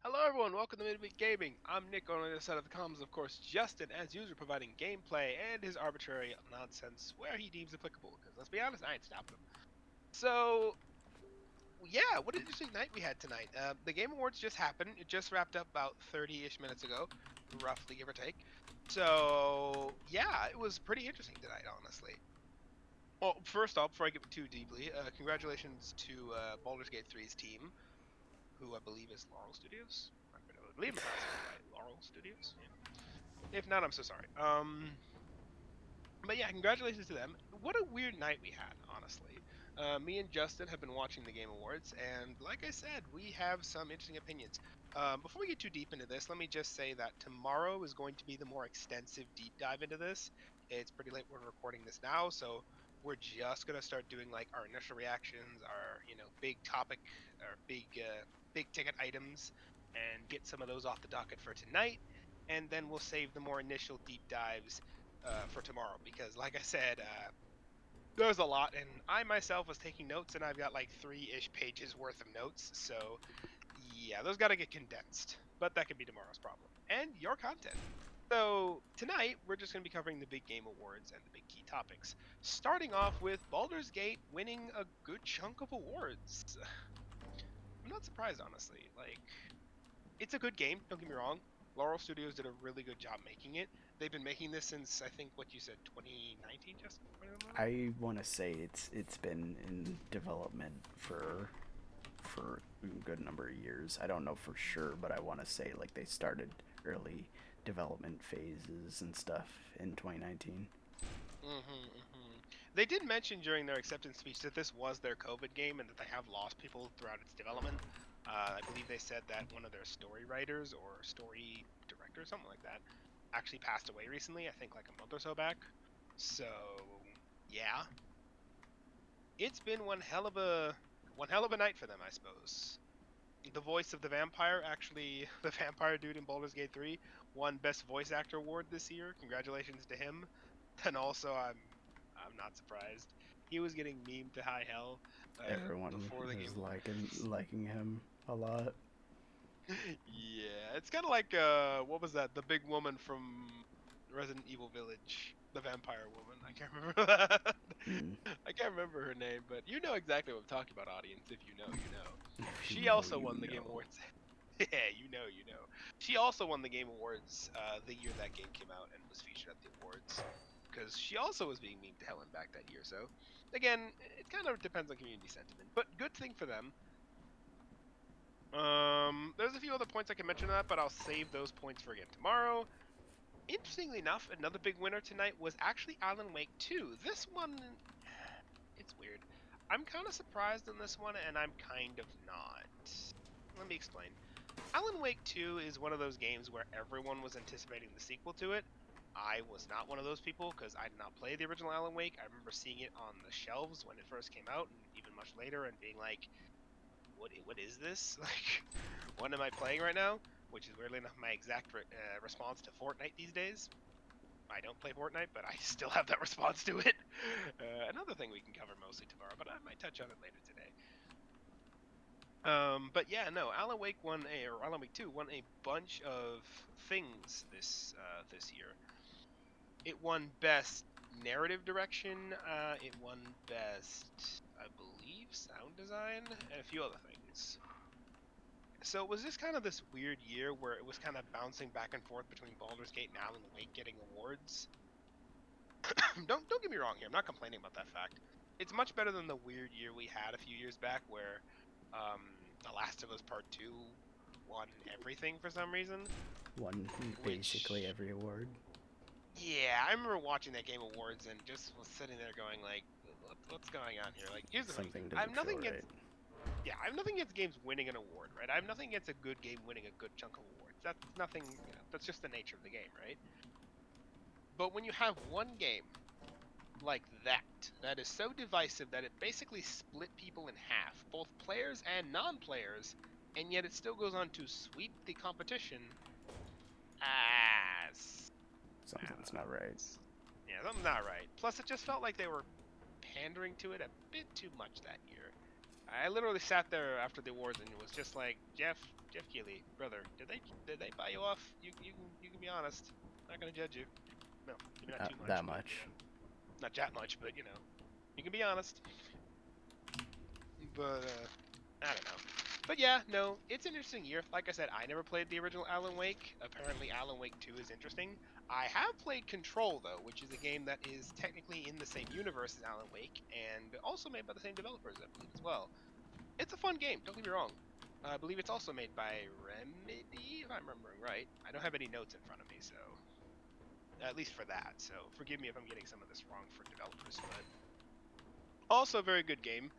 Hello, everyone. Welcome to Midweek Gaming. I'm Nick on the other side of the comms, of course. Justin, as usual, providing gameplay and his arbitrary nonsense where he deems applicable. Because let's be honest, I ain't stopping him. So, yeah, what an interesting night we had tonight. The Game Awards just happened. It just wrapped up about 30-ish minutes ago, roughly, give or take. So, yeah, it was pretty interesting tonight, honestly. Well, first off, before I get too deeply, congratulations to Baldur's Gate 3's team, who I believe is Laurel Studios. I believe I'm pronouncing that right. Laurel Studios. Yeah. If not, I'm so sorry. But yeah, congratulations to them. What a weird night we had, honestly. Me and Justin have been watching the Game Awards, and like I said, we have some interesting opinions. Before we get too deep into this, let me just say that tomorrow is going to be the more extensive deep dive into this. It's pretty late. We're recording this now, so we're just gonna start doing like our initial reactions, our big topic, our big ticket items, and get some of those off the docket for tonight. And then we'll save the more initial deep dives for tomorrow because, like I said, there's a lot, and I myself was taking notes, and I've got like 3-ish pages worth of notes. So yeah, those got to get condensed, but that could be tomorrow's problem and your content. So tonight we're just going to be covering the big game awards and the big key topics, starting off with Baldur's Gate winning a good chunk of awards. I'm not surprised, honestly. Like, it's a good game. Don't get me wrong. Laurel Studios did a really good job making it. They've been making this since I think what you said, 2019, Justin. I want to say it's been in development for a good number of years. I don't know for sure, but I want to say like they started early development phases and stuff in 2019. They did mention during their acceptance speech that this was their COVID game and that they have lost people throughout its development. I believe they said that one of their story writers or story director, something like that, actually passed away recently. I think like a month or so back. So yeah, it's been one hell of a night for them, I suppose. The voice of the vampire, actually, the vampire dude in Baldur's Gate 3, won Best Voice Actor award this year. Congratulations to him. And also, I'm not surprised. He was getting memed to high hell Everyone before the Game was Awards. liking him a lot. Yeah, it's kind of like what was that? The big woman from Resident Evil Village, the vampire woman. I can't remember that. Mm. I can't remember her name, but you know exactly what I'm talking about, audience. If you know, you know. If you She know, also you won the Game know. Awards. Yeah, you know, you know. She also won the Game Awards the year that game came out and was featured at the awards because she also was being memed to Helen back that year. So, again, it kind of depends on community sentiment, but good thing for them. There's a few other points I can mention on that, but I'll save those points for again tomorrow. Interestingly enough, another big winner tonight was actually Alan Wake 2. This one, it's weird. I'm kind of surprised in this one, and I'm kind of not. Let me explain. Alan Wake 2 is one of those games where everyone was anticipating the sequel to it. I was not one of those people because I did not play the original Alan Wake. I remember seeing it on the shelves when it first came out, and even much later, and being like, "What is this? Like, what am I playing right now?" Which is weirdly enough my exact response to Fortnite these days. I don't play Fortnite, but I still have that response to it. Another thing we can cover mostly tomorrow, but I might touch on it later today. But yeah, no, Alan Wake 2 won a bunch of things this year. It won best narrative direction. It won best, I believe, sound design and a few other things. So it was just kind of this weird year where it was kind of bouncing back and forth between Baldur's Gate and Alan Wake getting awards. Don't get me wrong here. I'm not complaining about that fact. It's much better than the weird year we had a few years back where um, The Last of Us Part 2 won everything for some reason. Won basically Which, every award. yeah, I remember watching that Game Awards and just was sitting there going like, what's going on here? Like, here's the thing. Something I have didn't feel nothing right. against yeah, I have nothing against games winning an award, right? I have nothing against a good game winning a good chunk of awards. That's nothing. That's just the nature of the game, right? But when you have one game like that is so divisive that it basically split people in half, both players and non-players, and yet it still goes on to sweep the competition. Ah, I don't Something's know. not right. Yeah, something's not right. Plus, it just felt like they were pandering to it a bit too much that year. I literally sat there after the awards and was just like, Jeff Keighley, brother, did they buy you off? You can be honest. I'm not gonna judge you. No, maybe not too much. That but, much. not that much, but you can be honest. But I don't know. But yeah, no, it's an interesting year. Like I said, I never played the original Alan Wake. Apparently, Alan Wake 2 is interesting. I have played Control, though, which is a game that is technically in the same universe as Alan Wake, and also made by the same developers, I believe, as well. It's a fun game, don't get me wrong. I believe it's also made by Remedy, if I'm remembering right. I don't have any notes in front of me, so at least for that. So forgive me if I'm getting some of this wrong for developers, but also a very good game.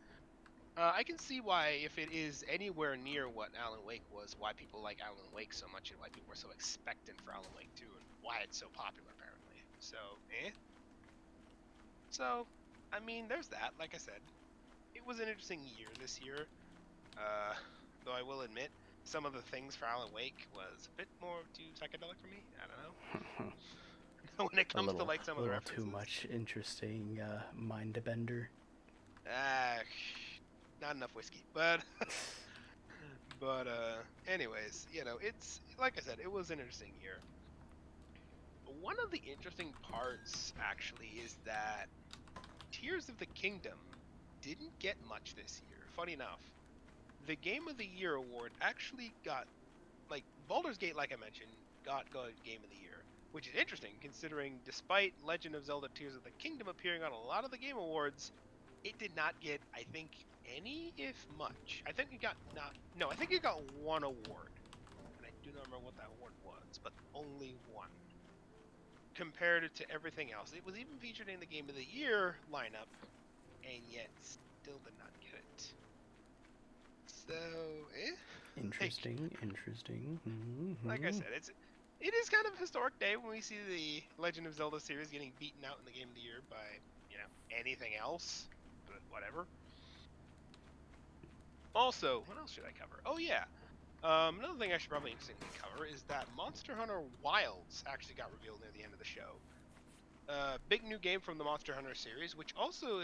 I can see why, if it is anywhere near what Alan Wake was, why people like Alan Wake so much and why people were so expectant for Alan Wake 2 and why it's so popular, apparently. So, So, I mean, there's that. Like I said, it was an interesting year this year. Though I will admit, some of the things for Alan Wake was a bit more too psychedelic for me. I don't know. When it comes to like some A of the little too references. much interesting mind bender. Ah, not enough whiskey. Anyways, it's like I said, it was an interesting year. One of the interesting parts actually is that Tears of the Kingdom didn't get much this year. Funny enough, the Game of the Year award actually got, like, Baldur's Gate, like I mentioned, got Game of the Year, which is interesting considering despite Legend of Zelda Tears of the Kingdom appearing on a lot of the Game Awards, it did not get, I think, any, if much. I think it got not. No, I think it got one award, and I do not remember what that award was, but only one. Compared it to everything else, it was even featured in the Game of the Year lineup, and yet still did not get it. So, Interesting. Like I said, it is kind of a historic day when we see the Legend of Zelda series getting beaten out in the Game of the Year by anything else, but whatever. Also, what else should I cover? Oh yeah, another thing I should probably interestingly cover is that Monster Hunter Wilds actually got revealed near the end of the show. Big new game from the Monster Hunter series, which also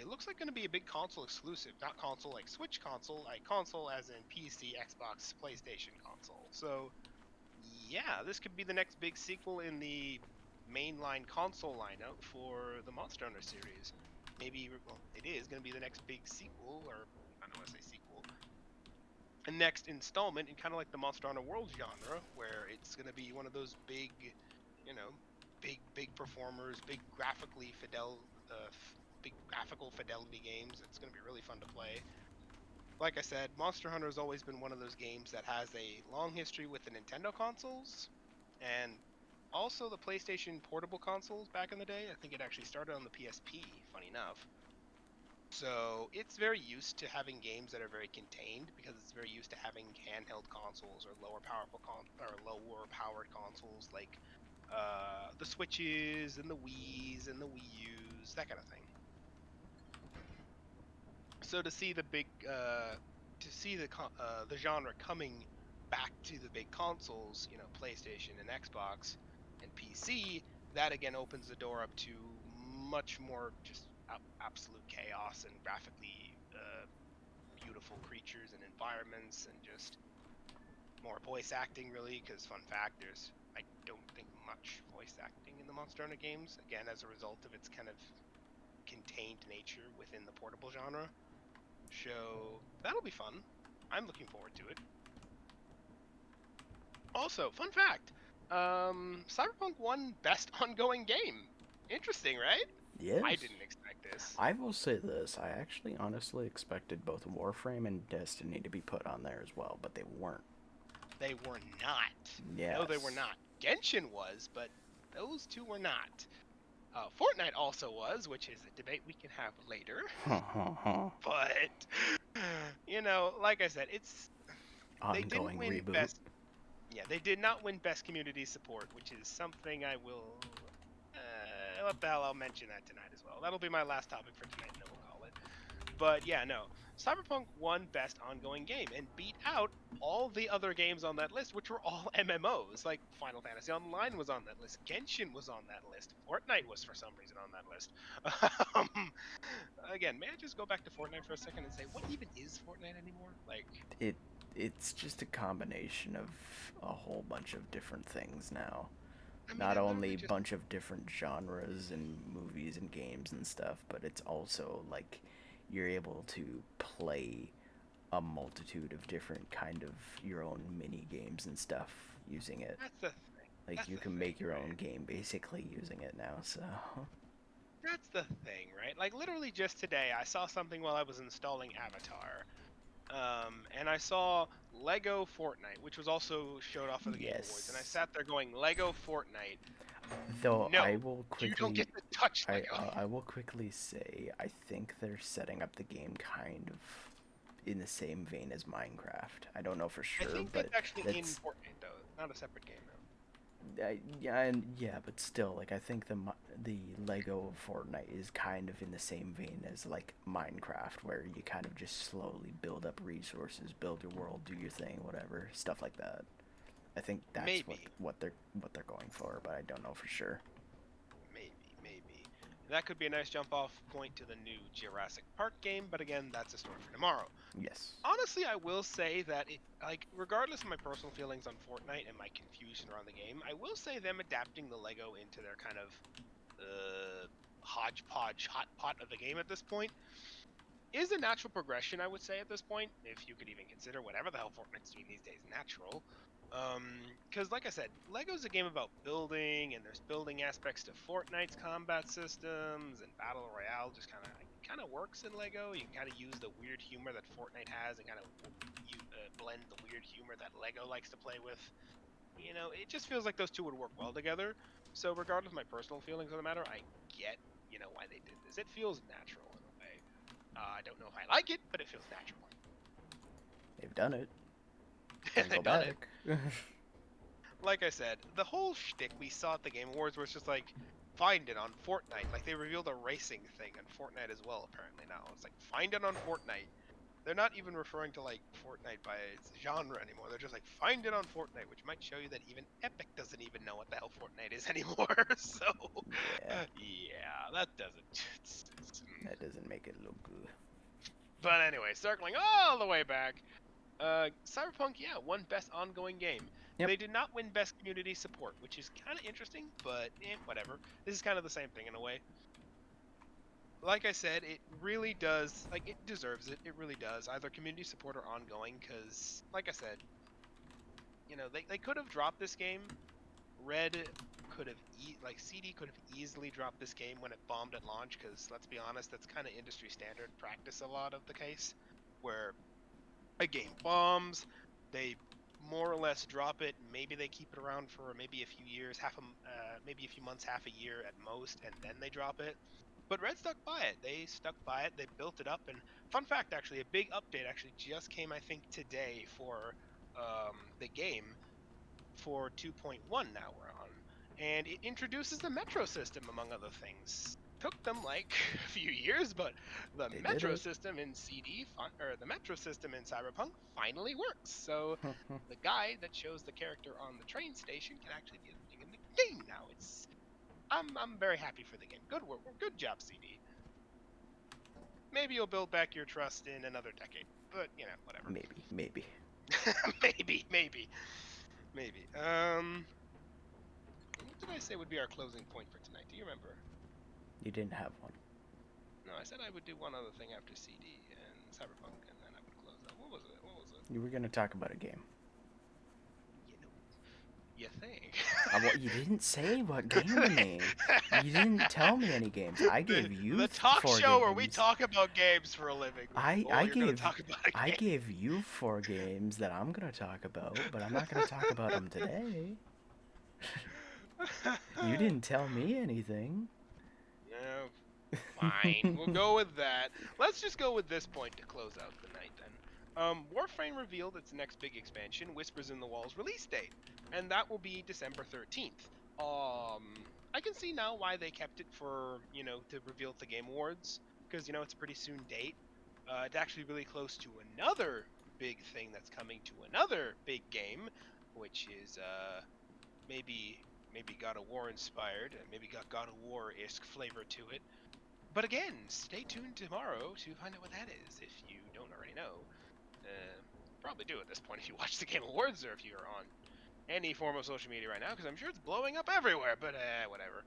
looks like going to be a big console exclusive, not console like Switch console, like console as in PC, Xbox, PlayStation console. So yeah, this could be the next big sequel in the mainline console lineup for the Monster Hunter series. Maybe, well, it is going to be the next big sequel, or I don't want to say sequel, a next installment in kind of like the Monster Hunter World genre, where it's going to be one of those big, you know, big performers, big graphical fidelity games. It's going to be really fun to play. Like I said, Monster Hunter has always been one of those games that has a long history with the Nintendo consoles, and also the PlayStation portable consoles back in the day. I think it actually started on the PSP, funny enough. So it's very used to having games that are very contained because it's very used to having handheld consoles or lower powered consoles like the Switches and the Wii's and the Wii U's, that kind of thing. So to see the genre coming back to the big consoles, PlayStation and Xbox and PC, that again opens the door up to much more just absolute chaos and graphically beautiful creatures and environments and just more voice acting, really, because fun fact, I don't think much voice acting in the Monster Hunter games, again as a result of its kind of contained nature within the portable genre. So that'll be fun. I'm looking forward to it. Also, fun fact, Cyberpunk won Best Ongoing Game. Interesting, right? I Yes. didn't expect this. I will say this. I actually honestly expected both Warframe and Destiny to be put on there as well, but they weren't. They were not. Yes. No, they were not. Genshin was, but those two were not. Fortnite also was, which is a debate we can have later. But like I said, they didn't Ongoing win reboot. best. Yeah, they did not win best community support, which is something I will. What the hell? I'll mention that tonight as well. That'll be my last topic for tonight, and then we'll call it. But yeah, no. Cyberpunk won Best Ongoing Game and beat out all the other games on that list, which were all MMOs. Like Final Fantasy Online was on that list, Genshin was on that list, Fortnite was for some reason on that list. Um, Again, may I just go back to Fortnite for a second and say, what even is Fortnite anymore? Like, It it's just a combination of a whole bunch of different things now. I mean, Not it literally only just bunch of different genres and movies and games and stuff, but it's also like you're able to play a multitude of different kind of your own mini games and stuff using it. that's the thing. Like That's you the can thing, make your own right? game basically using it now. So That's the thing, right? Like literally just today, I saw something while I was installing Avatar, and I saw Lego Fortnite, which was also showed off at the Game Awards, and I yes. sat there going, Lego Fortnite. Though No, you don't get to touch Lego. I will quickly say I think they're setting up the game kind of in the same vein as Minecraft. I don't know for I sure, think but it's actually in that's Fortnite though, not a separate game though. yeah, but still, like I think the Lego Fortnite is kind of in the same vein as like Minecraft, where you kind of just slowly build up resources, build your world, do your thing, whatever, stuff like that. I think that's Maybe, what they're going for, but I don't know for sure. maybe. That could be a nice jump off point to the new Jurassic Park game, but again, that's a story for tomorrow. Yes. Honestly, I will say that like regardless of my personal feelings on Fortnite and my confusion around the game, I will say them adapting the Lego into their kind of hodgepodge hot pot of the game at this point is a natural progression, I would say, at this point, if you could even consider whatever the hell Fortnite's doing these days natural. Because like I said, Lego's a game about building, and there's building aspects to Fortnite's combat systems, and battle royale just kind of works in Lego. You can kind of use the weird humor that Fortnite has, and kind of blend the weird humor that Lego likes to play with. You know, it just feels like those two would work well together. So regardless of my personal feelings on the matter, I get why they did this. It feels natural in a way. I don't know if I like it, but it feels natural. They've done it. Can't go They've done it. back. Like I said, the whole shtick we saw at the Game Awards was just like, find it on Fortnite. Like they revealed a racing thing on Fortnite as well. Apparently now it's like find it on Fortnite. They're not even referring to like Fortnite by its genre anymore. They're just like find it on Fortnite, which might show you that even Epic doesn't even know what the hell Fortnite is anymore. So Yeah, yeah, that doesn't. that doesn't make it look good. But anyway, circling all the way back. Cyberpunk, yeah, won Best Ongoing Game. Yep. They did not win Best Community Support, which is kind of interesting, but whatever. This is kind of the same thing in a way. Like I said, it really does, like, it deserves it. It really does. Either community support or ongoing, because, like I said, they could have dropped this game. Red could have, CD could have easily dropped this game when it bombed at launch, because, let's be honest, that's kind of industry standard practice a lot of the case, where a game bombs, they more or less drop it. Maybe they keep it around for maybe a few years, maybe a few months, half a year at most, and then they drop it. But Red stuck by it. They stuck by it. They built it up. And fun fact, actually, a big update actually just came, I think, today for the game for 2.1. Now we're on, and it introduces the Metro system among other things. Took them like a few years, but the They did Metro it. system in or the Metro system in Cyberpunk finally works. So the guy that shows the character on the train station can actually be a thing in the game now. I'm very happy for the game. Good work, good job, CD. Maybe you'll build back your trust in another decade, but whatever. Maybe. Maybe. What did I say would be our closing point for tonight? Do you remember? You didn't have one. No, I said I would do one other thing after CD and Cyberpunk, and then I would close out. What was it? What was it? You were gonna talk about a game. You know, you think? You didn't say what game to name. You didn't tell me any games. I gave you the talk 4 show games. where we talk about games for a living. You're gonna talk about a game. I gave you 4 games that I'm gonna talk about, but I'm not gonna talk about them today. You didn't tell me anything. Yeah, fine. We'll go with that. Let's just go with this point to close out the night then. Warframe revealed its next big expansion, Whispers in the Walls release date, and that will be December 13th. I can see now why they kept it for, to reveal at the Game Awards, because, it's a pretty soon date. It's actually really close to another big thing that's coming to another big game, which is maybe God of War inspired, maybe got God of War-esque flavor to it. But again, stay tuned tomorrow to find out what that is, if you don't already know. Probably do at this point if you watch the Game Awards or if you're on any form of social media right now, because I'm sure it's blowing up everywhere, but whatever.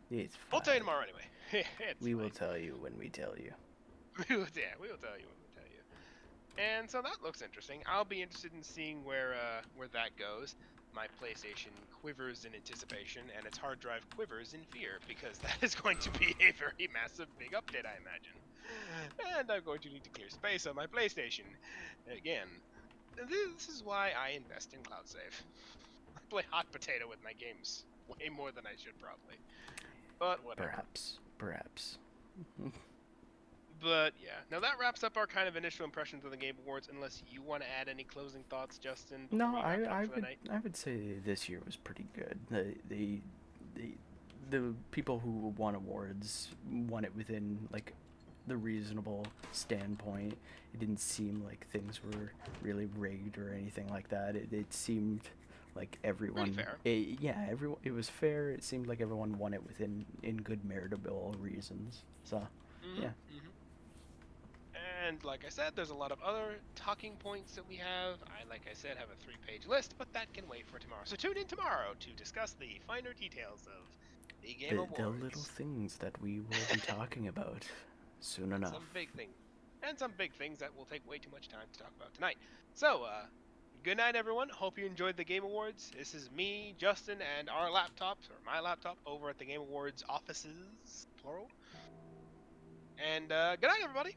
It's We'll tell you fine. tomorrow anyway. It's We fine. will tell you when we tell you. We will tell you when we tell you. And so that looks interesting. I'll be interested in seeing where that goes. My PlayStation quivers in anticipation, and its hard drive quivers in fear, because that is going to be a very massive, big update, I imagine. And I'm going to need to clear space on my PlayStation. Again, this is why I invest in Cloud Save. I play hot potato with my games way more than I should probably. But whatever. Perhaps. But yeah, now that wraps up our kind of initial impressions of the Game Awards. Unless you want to add any closing thoughts, Justin, before No, we wrap it up I for the would night. I would say this year was pretty good. The the people who won awards won it within like the reasonable standpoint. It didn't seem like things were really rigged or anything like that. It seemed like Pretty everyone, fair. yeah, everyone. It was fair. It seemed like everyone won it within in good meritable reasons. So, Mhm. yeah, Mhm. And like I said, there's a lot of other talking points that we have. Like I said, have a 3-page list, but that can wait for tomorrow. So tune in tomorrow to discuss the finer details of the Game the little Awards. things that we will be talking about soon And enough. some big things. And some big things that will take way too much time to talk about tonight. So, good night, everyone. Hope you enjoyed the Game Awards. This is me, Justin, and our laptops, or my laptop, over at the Game Awards offices, plural. And good night, everybody.